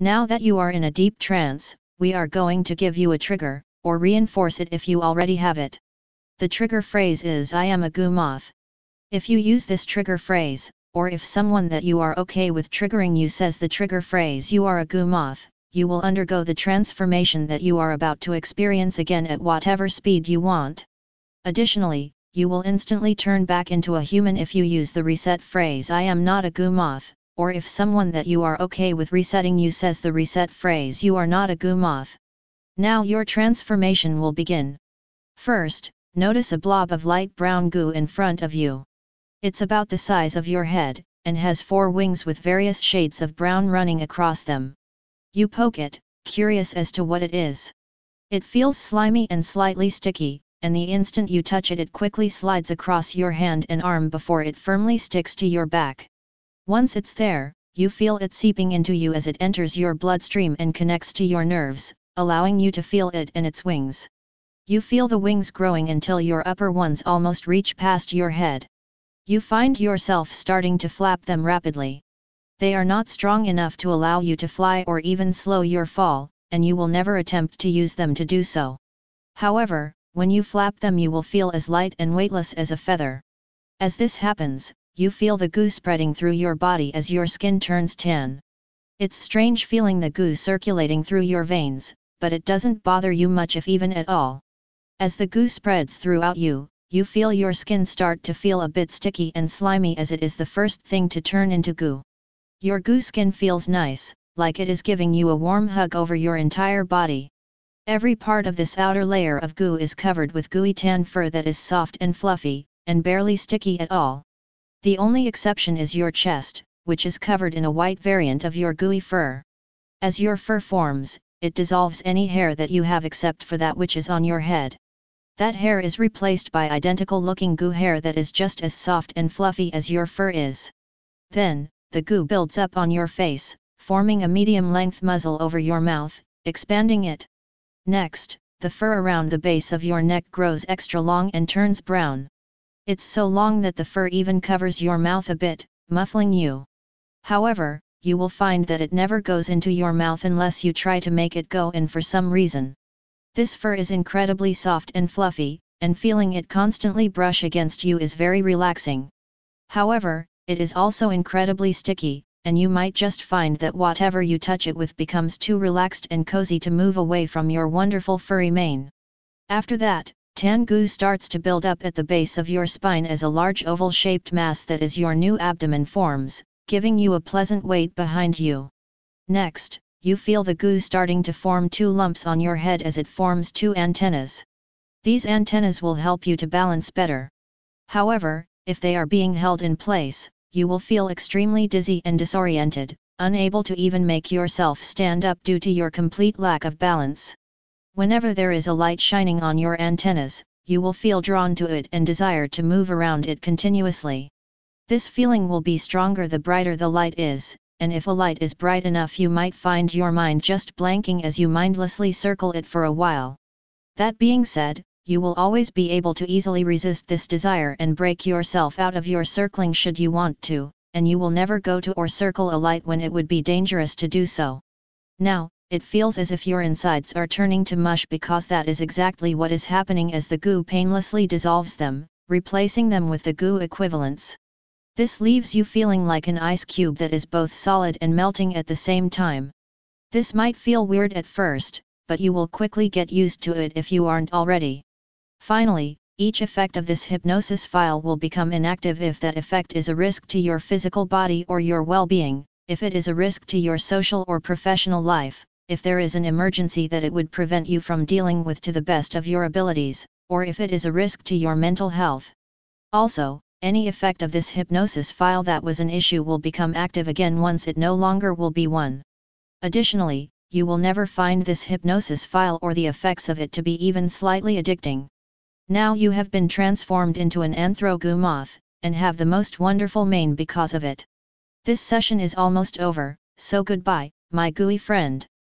Now that you are in a deep trance, we are going to give you a trigger, or reinforce it if you already have it. The trigger phrase is "I am a goo moth." If you use this trigger phrase, or if someone that you are okay with triggering you says the trigger phrase "you are a goo moth," you will undergo the transformation that you are about to experience again at whatever speed you want. Additionally, you will instantly turn back into a human if you use the reset phrase "I am not a goo moth," or if someone that you are okay with resetting you says the reset phrase "you are not a goo moth." Now your transformation will begin. First, notice a blob of light brown goo in front of you. It's about the size of your head, and has 4 wings with various shades of brown running across them. You poke it, curious as to what it is. It feels slimy and slightly sticky, and the instant you touch it, it quickly slides across your hand and arm before it firmly sticks to your back. Once it's there, you feel it seeping into you as it enters your bloodstream and connects to your nerves, allowing you to feel it and its wings. You feel the wings growing until your upper ones almost reach past your head. You find yourself starting to flap them rapidly. They are not strong enough to allow you to fly or even slow your fall, and you will never attempt to use them to do so. However, when you flap them, you will feel as light and weightless as a feather. As this happens, you feel the goo spreading through your body as your skin turns tan. It's strange feeling the goo circulating through your veins, but it doesn't bother you much, if even at all. As the goo spreads throughout you, you feel your skin start to feel a bit sticky and slimy, as it is the first thing to turn into goo. Your goo skin feels nice, like it is giving you a warm hug over your entire body. Every part of this outer layer of goo is covered with gooey tan fur that is soft and fluffy, and barely sticky at all. The only exception is your chest, which is covered in a white variant of your gooey fur. As your fur forms, it dissolves any hair that you have except for that which is on your head. That hair is replaced by identical-looking goo hair that is just as soft and fluffy as your fur is. Then, the goo builds up on your face, forming a medium-length muzzle over your mouth, expanding it. Next, the fur around the base of your neck grows extra long and turns brown. It's so long that the fur even covers your mouth a bit, muffling you. However, you will find that it never goes into your mouth unless you try to make it go in for some reason. This fur is incredibly soft and fluffy, and feeling it constantly brush against you is very relaxing. However, it is also incredibly sticky, and you might just find that whatever you touch it with becomes too relaxed and cozy to move away from your wonderful furry mane. After that, tan goo starts to build up at the base of your spine as a large oval-shaped mass that is your new abdomen forms, giving you a pleasant weight behind you. Next, you feel the goo starting to form 2 lumps on your head as it forms 2 antennas. These antennas will help you to balance better. However, if they are being held in place, you will feel extremely dizzy and disoriented, unable to even make yourself stand up due to your complete lack of balance. Whenever there is a light shining on your antennas, you will feel drawn to it and desire to move around it continuously. This feeling will be stronger the brighter the light is, and if a light is bright enough, you might find your mind just blanking as you mindlessly circle it for a while. That being said, you will always be able to easily resist this desire and break yourself out of your circling should you want to, and you will never go to or circle a light when it would be dangerous to do so. Now, it feels as if your insides are turning to mush, because that is exactly what is happening as the goo painlessly dissolves them, replacing them with the goo equivalents. This leaves you feeling like an ice cube that is both solid and melting at the same time. This might feel weird at first, but you will quickly get used to it if you aren't already. Finally, each effect of this hypnosis file will become inactive if that effect is a risk to your physical body or your well-being, if it is a risk to your social or professional life, if there is an emergency that it would prevent you from dealing with to the best of your abilities, or if it is a risk to your mental health. Also, any effect of this hypnosis file that was an issue will become active again once it no longer will be one. Additionally, you will never find this hypnosis file or the effects of it to be even slightly addicting. Now you have been transformed into an Anthro goo moth, and have the most wonderful mane because of it. This session is almost over, so goodbye, my gooey friend.